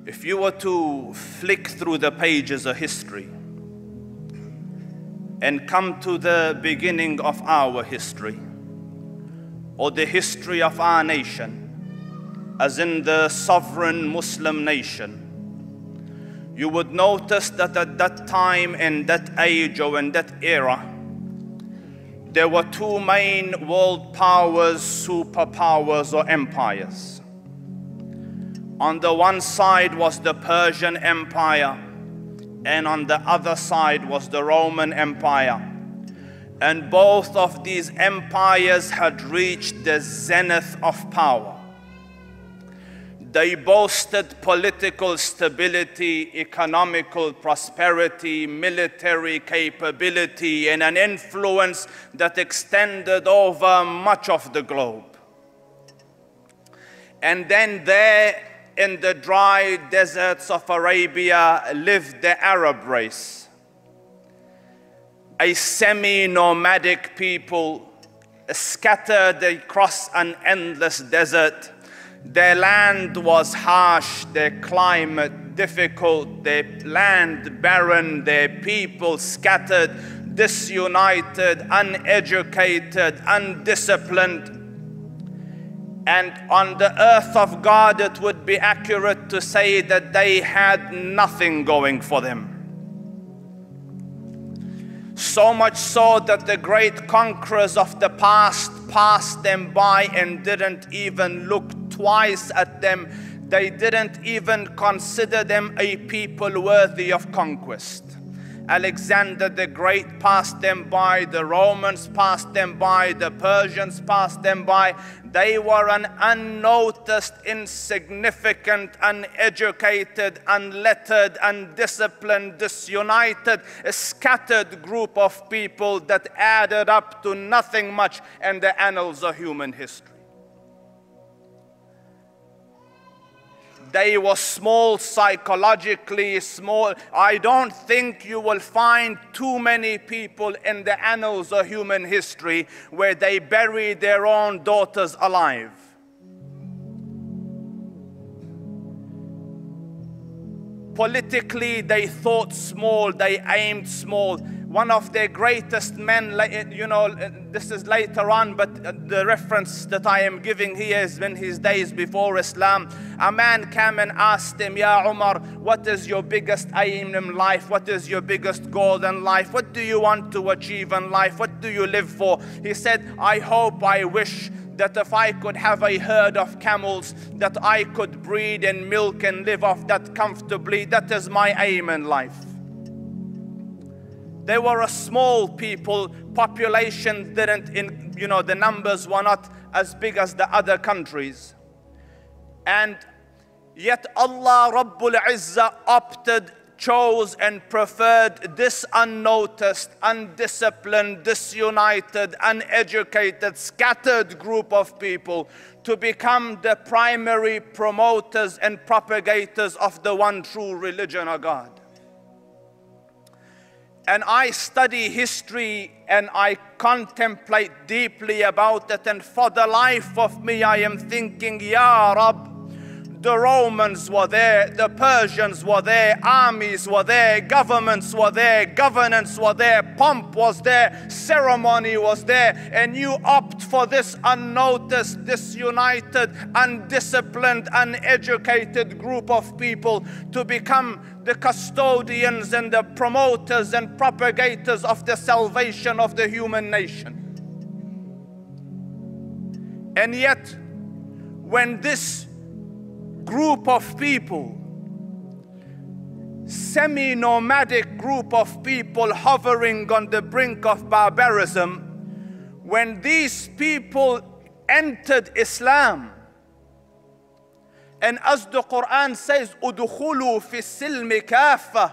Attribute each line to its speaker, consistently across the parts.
Speaker 1: If you were to flick through the pages of history and come to the beginning of our history, or the history of our nation, as in the sovereign Muslim nation, you would notice that at that time, in that age or in that era, there were two main world powers, superpowers or empires. On the one side was the Persian Empire, and on the other side was the Roman Empire. And both of these empires had reached the zenith of power. They boasted political stability, economical prosperity, military capability, and an influence that extended over much of the globe. And then there, in the dry deserts of Arabia, lived the Arab race, a semi-nomadic people scattered across an endless desert. Their land was harsh, their climate difficult, their land barren, their people scattered, disunited, uneducated, undisciplined. And on the earth of God, it would be accurate to say that they had nothing going for them. So much so that the great conquerors of the past passed them by and didn't even look twice at them. They didn't even consider them a people worthy of conquest. Alexander the Great passed them by, the Romans passed them by, the Persians passed them by. They were an unnoticed, insignificant, uneducated, unlettered, undisciplined, disunited, a scattered group of people that added up to nothing much in the annals of human history. They were small, psychologically small. I don't think you will find too many people in the annals of human history where they bury their own daughters alive. Politically, they thought small, they aimed small. One of their greatest men, you know, this is later on, but the reference that I am giving here is in his days before Islam. A man came and asked him, Ya Umar, what is your biggest aim in life? What is your biggest goal in life? What do you want to achieve in life? What do you live for? He said, I wish that if I could have a herd of camels, that I could breed and milk and live off that comfortably. That is my aim in life. They were a small people, population didn't, the numbers were not as big as the other countries. And yet Allah Rabbul Izzah chose and preferred this unnoticed, undisciplined, disunited, uneducated, scattered group of people to become the primary promoters and propagators of the one true religion of God. And I study history and I contemplate deeply about it, and for the life of me I am thinking, Ya Rab, the Romans were there, the Persians were there, armies were there, governments were there, governance were there, pomp was there, ceremony was there, and you opt for this unnoticed, disunited, undisciplined, uneducated group of people to become the custodians and the promoters and propagators of the salvation of the human nation. And yet, when this group of people, semi-nomadic group of people hovering on the brink of barbarism, when these people entered Islam, and as the Quran says, "Udkhulu fi silmi kafa,"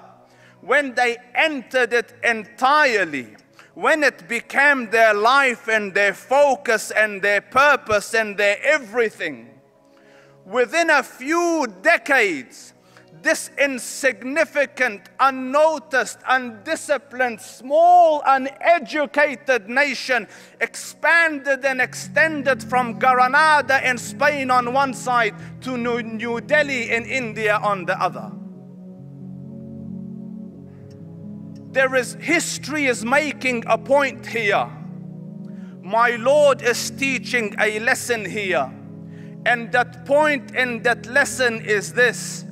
Speaker 1: when they entered it entirely, when it became their life and their focus and their purpose and their everything, within a few decades, this insignificant, unnoticed, undisciplined, small, uneducated nation expanded and extended from Granada in Spain on one side to New Delhi in India on the other. History is making a point here. My Lord is teaching a lesson here. And that point in that lesson is this: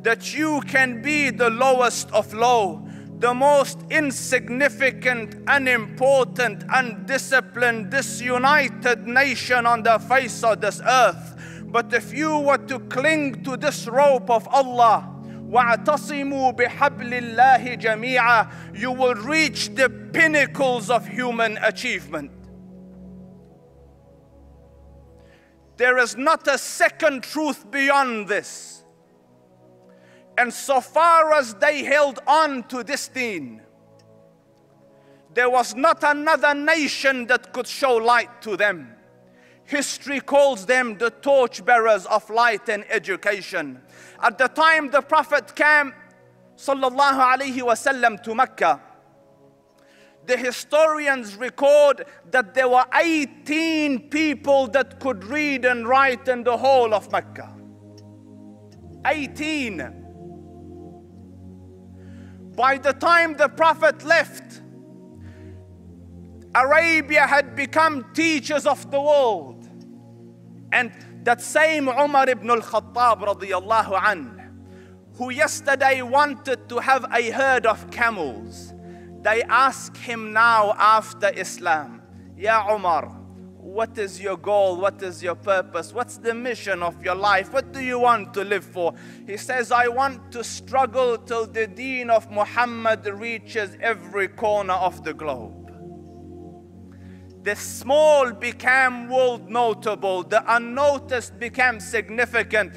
Speaker 1: that you can be the lowest of low, the most insignificant, unimportant, undisciplined, disunited nation on the face of this earth. But if you were to cling to this rope of Allah, وَاعْتَصِمُوا بِحَبْلِ اللَّهِ جَمِيعًا, you will reach the pinnacles of human achievement. There is not a second truth beyond this. And so far as they held on to this deen, there was not another nation that could show light to them. History calls them the torchbearers of light and education. At the time the Prophet came, sallallahu alaihi wasallam, to Mecca, the historians record that there were 18 people that could read and write in the whole of Mecca. 18. By the time the Prophet left, Arabia had become teachers of the world. And that same Umar ibn al-Khattab radiyallahu anhu, who yesterday wanted to have a herd of camels, they ask him now after Islam, Ya Umar, what is your goal? What is your purpose? What's the mission of your life? What do you want to live for? He says, I want to struggle till the deen of Muhammad reaches every corner of the globe. The small became world notable. The unnoticed became significant.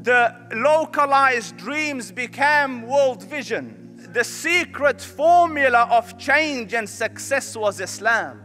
Speaker 1: The localized dreams became world vision. The secret formula of change and success was Islam.